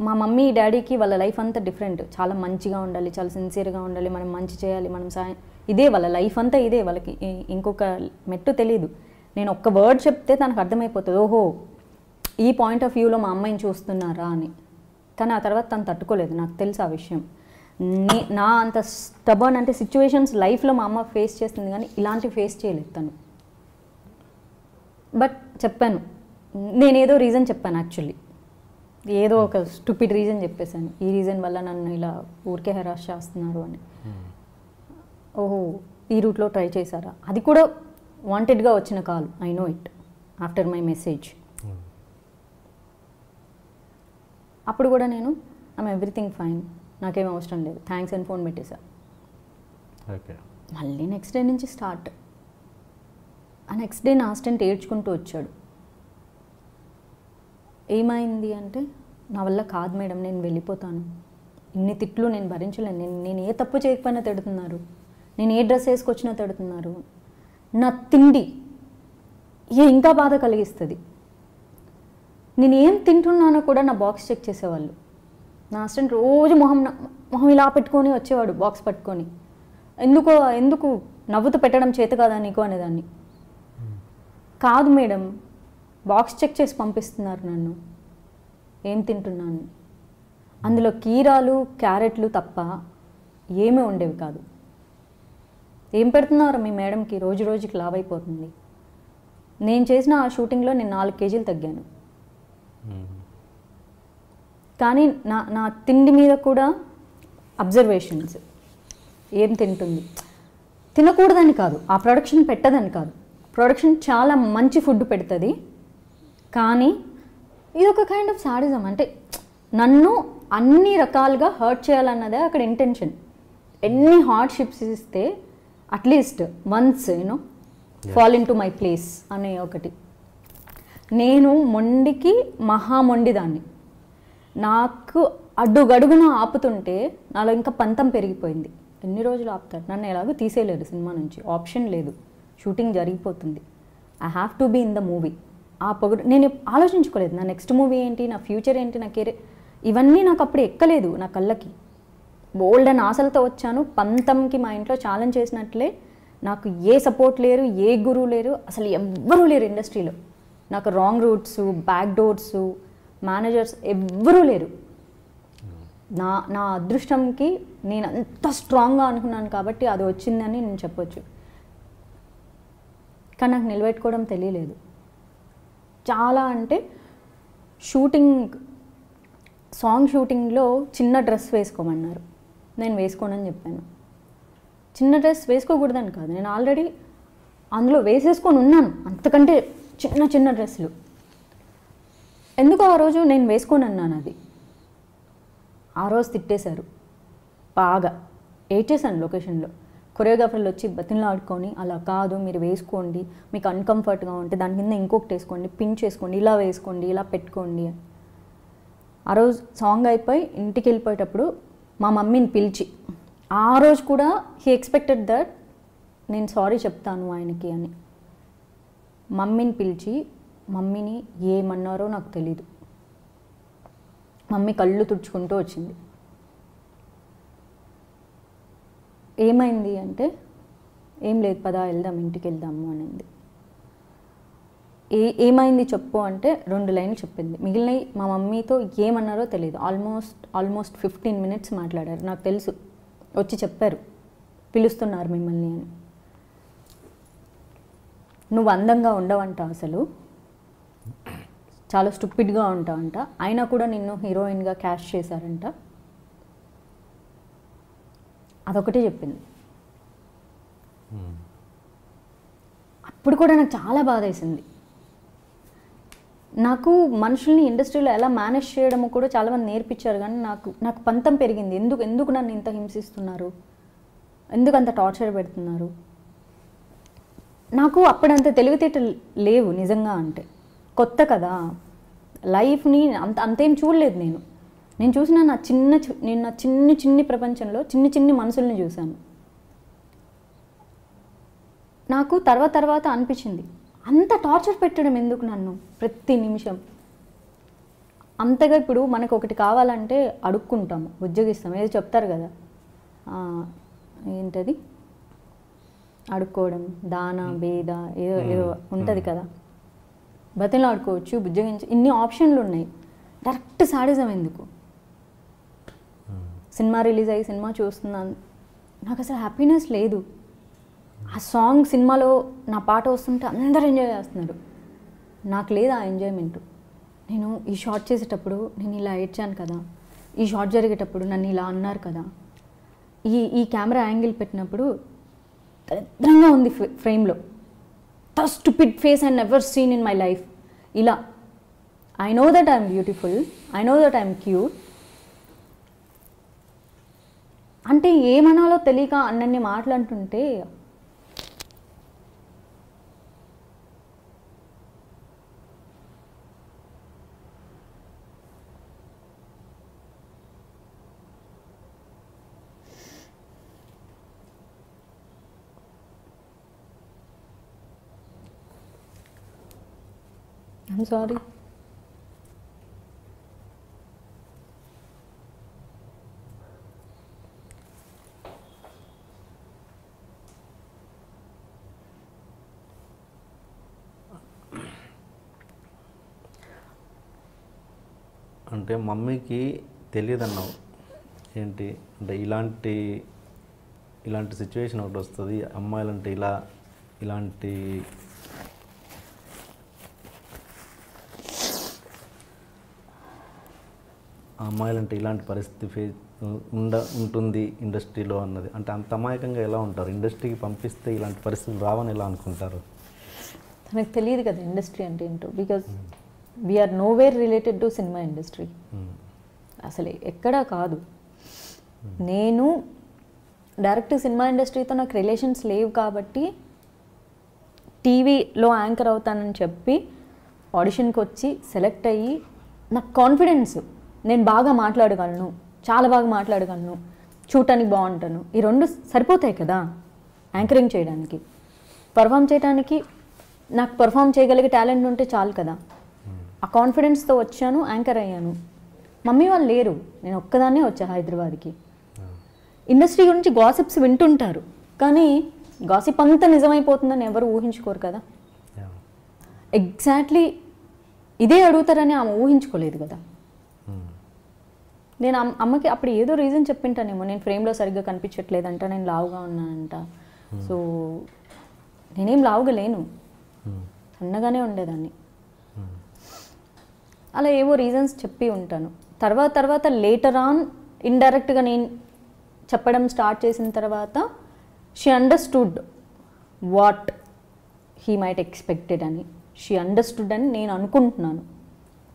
మా మమ్మీ డాడీకి వాళ్ళ లైఫ్ అంతా డిఫరెంట్. చాలా మంచిగా ఉండాలి, చాలా సిన్సియర్గా ఉండాలి, మనం మంచి చేయాలి, మనం సాయం, ఇదే వాళ్ళ లైఫ్ అంతా ఇదే. వాళ్ళకి ఇంకొక మెట్టు తెలియదు. నేను ఒక్క వర్డ్ చెప్తే తనకు అర్థమైపోతుంది, ఓహో ఈ పాయింట్ ఆఫ్ వ్యూలో మా అమ్మాయిని చూస్తున్నారా అని. కానీ ఆ తర్వాత తను తట్టుకోలేదు, నాకు తెలుసు ఆ విషయం. నా అంత స్టబర్న్ అంటే సిచ్యువేషన్స్ లైఫ్లో మా అమ్మ ఫేస్ చేస్తుంది, కానీ ఇలాంటివి ఫేస్ చేయలేదు తను. బట్ చెప్పాను, నేనేదో రీజన్ చెప్పాను యాక్చువల్లీ, ఏదో ఒక స్టూపిడ్ రీజన్ చెప్పేశాను, ఈ రీజన్ వల్ల నన్ను ఇలా ఊరికే హెరాస్ చేస్తున్నారు అని. ఓహో ఈ రూట్లో ట్రై చేశారా, అది కూడా వాంటెడ్గా వచ్చిన call, I know it after my message. అప్పుడు కూడా నేను ఐమ్ ఎవ్రీథింగ్ ఫైన్, నాకేం అవసరం లేదు, థ్యాంక్స్ అని ఫోన్ పెట్టేశా. మళ్ళీ నెక్స్ట్ డే నుంచి స్టార్ట్. ఆ నెక్స్ట్ డే నా అసిస్టెంట్ ఏడ్చుకుంటూ వచ్చాడు. ఏమైంది అంటే, నా వల్ల కాదు మేడం, నేను వెళ్ళిపోతాను, ఇన్ని తిట్లు నేను భరించలేను, నేను ఏ తప్పు చేయకపోయినా తిడుతున్నారు, నేను ఏ డ్రెస్ వేసుకొచ్చినా తిడుతున్నారు, నా తిండి ఇంకా బాధ కలిగిస్తుంది, నేను ఏం తింటున్నానో కూడా నా బాక్స్ చెక్ చేసేవాళ్ళు. నా అసిస్టెంట్ రోజు మొహం ఇలా పెట్టుకొని వచ్చేవాడు, బాక్స్ పట్టుకొని. ఎందుకు నవ్వుతూ పెట్టడం చేత కాదా నీకు అనేదాన్ని. కాదు మేడం, బాక్స్ చెక్ చేసి పంపిస్తున్నారు నన్ను, ఏం తింటున్నాను, అందులో కీరాలు క్యారెట్లు తప్ప ఏమీ ఉండేవి కాదు. ఏం పెడుతున్నారు మీ మేడంకి, రోజు రోజుకి లావ్ అయిపోతుంది. నేను చేసిన ఆ షూటింగ్లో నేను 4 కేజీలు తగ్గాను. కానీ నా తిండి మీద కూడా అబ్జర్వేషన్స్, ఏం తింటుంది, తినకూడదని కాదు, ఆ ప్రొడక్షన్ పెట్టదని కాదు, ప్రొడక్షన్ చాలా మంచి ఫుడ్ పెడుతుంది, కానీ ఇది ఒక కైండ్ ఆఫ్ సాడిజం. అంటే నన్ను అన్ని రకాలుగా హర్ట్ చేయాలన్నదే అక్కడ ఇంటెన్షన్. ఎన్ని హార్డ్షిప్స్ ఇస్తే at least once fall in to my place అనే ఒకటి. నేను మొండికి మొండిదాన్ని. నాకు అడుగడుగున ఆపుతుంటే నాలో ఇంకా పంతం పెరిగిపోయింది. ఎన్ని రోజులు ఆపుతారు, నన్ను ఎలాగో తీసేయలేరు సినిమా నుంచి, ఆప్షన్ లేదు, షూటింగ్ జరిగిపోతుంది, I have to be in the movie. ఆ పొగడు నేను ఆలోచించుకోలేదు, నా నెక్స్ట్ మూవీ ఏంటి, నా ఫ్యూచర్ ఏంటి, నా కెరీర్, ఇవన్నీ నాకు అప్పుడు ఎక్కలేదు నా కళ్ళకి. బోల్డ్ అని ఆశలతో వచ్చాను, పంతంకి మా ఇంట్లో ఛాలెంజ్ చేసినట్లే. నాకు ఏ సపోర్ట్ లేరు, ఏ గురువు లేరు, అసలు ఎవ్వరూ లేరు ఇండస్ట్రీలో. నాకు wrong roots, back doors, managers ఎవ్వరూ లేరు. నా అదృష్టంకి నేను అంత స్ట్రాంగ్గా అనుకున్నాను కాబట్టి అది వచ్చిందని నేను చెప్పొచ్చు. కానీ నాకు నిలబెట్టుకోవడం తెలియలేదు. చాలా అంటే సాంగ్ షూటింగ్లో చిన్న డ్రెస్ వేసుకోమన్నారు, నేను వేసుకోనని చెప్పాను. చిన్న డ్రెస్ వేసుకోకూడదని కాదు, నేను ఆల్రెడీ అందులో వేసేసుకొని ఉన్నాను, అంతకంటే చిన్న డ్రెస్సులు. ఎందుకు ఆ రోజు నేను వేసుకొని అన్నాను, అది ఆ రోజు తిట్టేశారు బాగా, ఏడ్చేశాను లొకేషన్లో. కొరియోగ్రాఫర్లు వచ్చి బతిన్లో ఆడుకొని, అలా కాదు మీరు వేసుకోండి, మీకు అన్కంఫర్ట్గా ఉంటే దాని కింద ఇంకొకటి వేసుకోండి, పిన్ చేసుకోండి, ఇలా వేసుకోండి, ఇలా పెట్టుకోండి. ఆ రోజు సాంగ్ అయిపోయి ఇంటికి వెళ్ళిపోయేటప్పుడు మా మమ్మీని పిలిచి, ఆ రోజు కూడా హీ ఎక్స్పెక్టెడ్ దట్ నేను సారీ చెప్తాను ఆయనకి అని. మమ్మీని పిలిచి, మమ్మీని ఏమన్నారో నాకు తెలీదు, మమ్మీ కళ్ళు తుడుచుకుంటూ వచ్చింది. ఏమైంది అంటే, ఏం లేదు పదా వెళ్దాం, ఇంటికి వెళ్దాము అనింది. ఏమైంది చెప్పు అంటే 2 లైన్లు చెప్పింది. మిగిలినవి మా మమ్మీతో ఏమన్నారో తెలియదు. ఆల్మోస్ట్ 15 minutes మాట్లాడారు. నాకు తెలుసు, వచ్చి చెప్పారు పిలుస్తున్నారు మిమ్మల్ని అని. నువ్వు అందంగా ఉండవంట, అసలు చాలా స్టూపిడ్గా ఉంటావంట, అయినా కూడా నిన్ను హీరోయిన్గా క్యాస్ట్ చేశారంట, అదొకటే చెప్పింది. అప్పుడు కూడా నాకు చాలా బాధ వేసింది. నాకు మనుషుల్ని ఇండస్ట్రీలో ఎలా మేనేజ్ చేయడమో కూడా చాలామంది నేర్పించారు, కానీ నాకు పంతం పెరిగింది. ఎందుకు నన్ను ఇంత హింసిస్తున్నారు, ఎందుకు అంత టార్చర్ పెడుతున్నారు. నాకు అప్పుడంత తెలివితేటలు లేవు నిజంగా, అంటే కొత్త కదా, లైఫ్ని అంతేం చూడలేదు నేను చూసిన నా చిన్ని ప్రపంచంలో చిన్ని మనుషుల్ని చూశాను. నాకు తర్వాత అనిపించింది, అంత టార్చర్ పెట్టడం ఎందుకు నన్ను ప్రతి నిమిషం. అంతగా ఇప్పుడు మనకు ఒకటి కావాలంటే అడుక్కుంటాము, ఉద్యోగిస్తాం, ఏదో చెప్తారు కదా, ఏంటది అడుక్కోవడం, దాన భేద ఏదో ఏదో ఉంటుంది కదా, బతిలో ఆడుకోవచ్చు, ఉద్యోగించి, ఇన్ని ఆప్షన్లు ఉన్నాయి. డైరెక్ట్ సాడిజం ఎందుకు? సినిమా రిలీజ్ అయ్యి సినిమా చూస్తున్నాను, నాకు అసలు హ్యాపీనెస్ లేదు. ఆ సాంగ్ సినిమాలో నా పాట వస్తుంటే అందరూ ఎంజాయ్ చేస్తున్నారు, నాకు లేదు ఆ ఎంజాయ్మెంట్. నేను ఈ షార్ట్ చేసేటప్పుడు నేను ఇలా ఏడ్చాను కదా, ఈ షార్ట్ జరిగేటప్పుడు నన్ను ఇలా అన్నారు కదా, ఈ కెమెరా యాంగిల్ పెట్టినప్పుడు దరిద్రంగా ఉంది ఫ్రేమ్లో, the stupid face I never seen in my life. ఇలా I know that I'm beautiful, I know that I'm cute అంటే ఏమనాలో తెలియక అన్నన్ని మాట్లాడుతుంటే ఐఎమ్ సారీ. అంటే మమ్మీకి తెలియదన్నావు ఏంటి అంటే ఇలాంటి సిచ్యువేషన్ ఒకటి వస్తుంది, అమ్మాయిలంటే ఇలాంటి అమ్మాయిలంటే ఇలాంటి పరిస్థితి ఉంటుంది ఇండస్ట్రీలో అన్నది. అంటే అంత అమాయకంగా ఎలా ఉంటారు? ఇండస్ట్రీకి పంపిస్తే ఇలాంటి పరిస్థితులు రావని ఎలా అనుకుంటారు? తనకు తెలియదు కదా ఇండస్ట్రీ అంటే ఏంటో, because we are nowhere related to cinema industry. అసలు ఎక్కడా కాదు. నేను డైరెక్ట్ సినిమా ఇండస్ట్రీతో నాకు రిలేషన్స్ లేవు కాబట్టి టీవీలో యాంకర్ అవుతానని చెప్పి ఆడిషన్కి వచ్చి సెలెక్ట్ అయ్యి నాకు కాన్ఫిడెన్స్, నేను బాగా మాట్లాడగలను, చాలా బాగా మాట్లాడగలను, చూడటానికి బాగుంటాను, ఈ రెండు సరిపోతాయి కదా యాంకరింగ్ చేయడానికి. పర్ఫామ్ చేయడానికి నాకు పర్ఫామ్ చేయగలిగే టాలెంట్ ఉంటే చాలు కదా. ఆ కాన్ఫిడెన్స్తో వచ్చాను, యాంకర్ అయ్యాను. మమ్మీ వాళ్ళు లేరు, నేను ఒక్కదాన్నే వచ్చా హైదరాబాద్కి. ఇండస్ట్రీ గురించి గాసిప్స్ వింటుంటారు కానీ గాసిప్ అంతా నిజమైపోతుందని ఎవరు ఊహించుకోరు కదా. ఎగ్జాక్ట్లీ ఇదే అడుగుతారని ఆమె ఊహించుకోలేదు కదా. నేను అమ్మకి అప్పుడు ఏదో రీజన్ చెప్పింటానేమో, నేను ఫ్రేమ్లో సరిగ్గా కనిపించట్లేదంట, నేను లావుగా ఉన్నానంట. సో నేనేం లావుగా లేను, సన్నగానే ఉండేదాన్ని. అలా ఏవో రీజన్స్ చెప్పి ఉంటాను. తర్వాత లేటర్ ఆన్ ఇండైరెక్ట్గా నేను చెప్పడం స్టార్ట్ చేసిన తర్వాత she understood what he might expected అని, షీ అండర్స్టూడ్ అని నేను అనుకుంటున్నాను.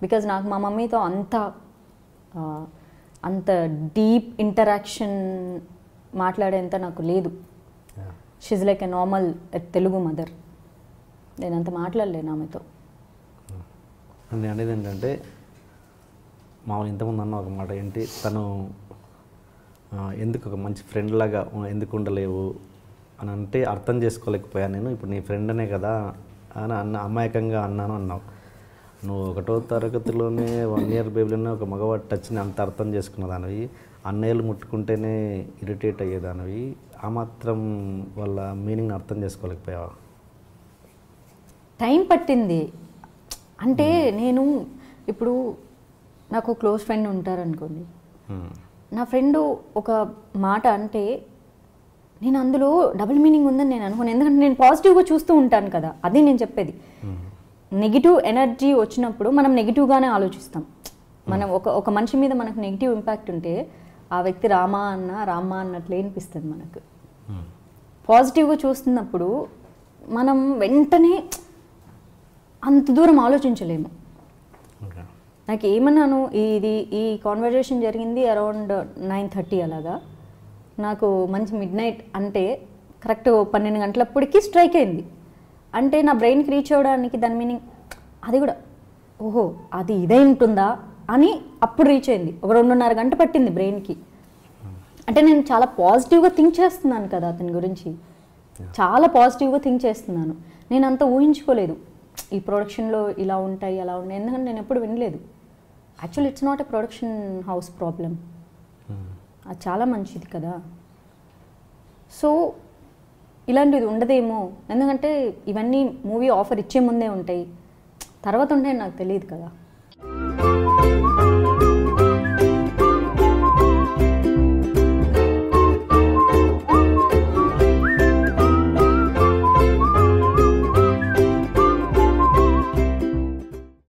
బికాజ్ నాకు మా మమ్మీతో అంత డీప్ ఇంటరాక్షన్ మాట్లాడేంత నాకు లేదు. She's like a normal Telugu mother. నేను అంత మాట్లాడలేను ఆమెతో. నేను అనేది ఏంటంటే మామూలు ఇంతకుముందు అన్న ఒక మాట ఏంటి, తను ఎందుకు ఒక మంచి ఫ్రెండ్ లాగా ఎందుకు ఉండలేవు అని అంటే అర్థం చేసుకోలేకపోయాను నేను. ఇప్పుడు నీ ఫ్రెండ్ అనే కదా అని అమాయకంగా అన్నావు. నువ్వు 1వ తరగతిలోనే 1 ఇయర్ బేబీలోనే ఒక మగవాడి టచ్ని అంత అర్థం చేసుకున్నదానివి, అన్నయ్యలు ముట్టుకుంటేనే ఇరిటేట్ అయ్యేదానివి, ఆ మాత్రం వాళ్ళ మీనింగ్ని అర్థం చేసుకోలేకపోయావా? టైం పట్టింది. అంటే నేను ఇప్పుడు నాకు క్లోజ్ ఫ్రెండ్ ఉంటారనుకోండి, నా ఫ్రెండు ఒక మాట అంటే నేను అందులో డబుల్ మీనింగ్ ఉందని నేను అనుకోను. ఎందుకంటే నేను పాజిటివ్గా చూస్తూ ఉంటాను కదా, అది నేను చెప్పేది. నెగిటివ్ ఎనర్జీ వచ్చినప్పుడు మనం నెగిటివ్గానే ఆలోచిస్తాం. మనం ఒక మనిషి మీద మనకు నెగిటివ్ ఇంపాక్ట్ ఉంటే ఆ వ్యక్తి రామా అన్నట్లే అనిపిస్తుంది మనకు. పాజిటివ్గా చూస్తున్నప్పుడు మనం వెంటనే అంత దూరం ఆలోచించలేము. నాకు ఏమన్నాను, ఈ కాన్వర్జేషన్ జరిగింది అరౌండ్ 9:30 అలాగా. నాకు మంచి మిడ్నైట్ అంటే కరెక్ట్ 12 గంటలప్పటికీ స్ట్రైక్ అయింది. అంటే నా బ్రెయిన్కి రీచ్ అవ్వడానికి దాని మీనింగ్ అది కూడా, ఓహో అది ఇదే ఉంటుందా అని అప్పుడు రీచ్ అయింది. ఒక 2.5 గంట పట్టింది బ్రెయిన్కి. అంటే నేను చాలా పాజిటివ్గా థింక్ చేస్తున్నాను కదా అతని గురించి, చాలా పాజిటివ్గా థింక్ చేస్తున్నాను. నేను అంత ఊహించుకోలేదు ఈ ప్రొడక్షన్లో ఇలా ఉంటాయి అలా ఉంటాయి, ఎందుకంటే నేను ఎప్పుడు వినలేదు. Actually it's not a production house problem, అది చాలా మంచిది కదా. సో ఇలాంటిది ఉండదేమో, ఎందుకంటే ఇవన్నీ మూవీ ఆఫర్ ఇచ్చే ముందే ఉంటాయి, తర్వాత ఉంటాయని నాకు తెలియదు కదా.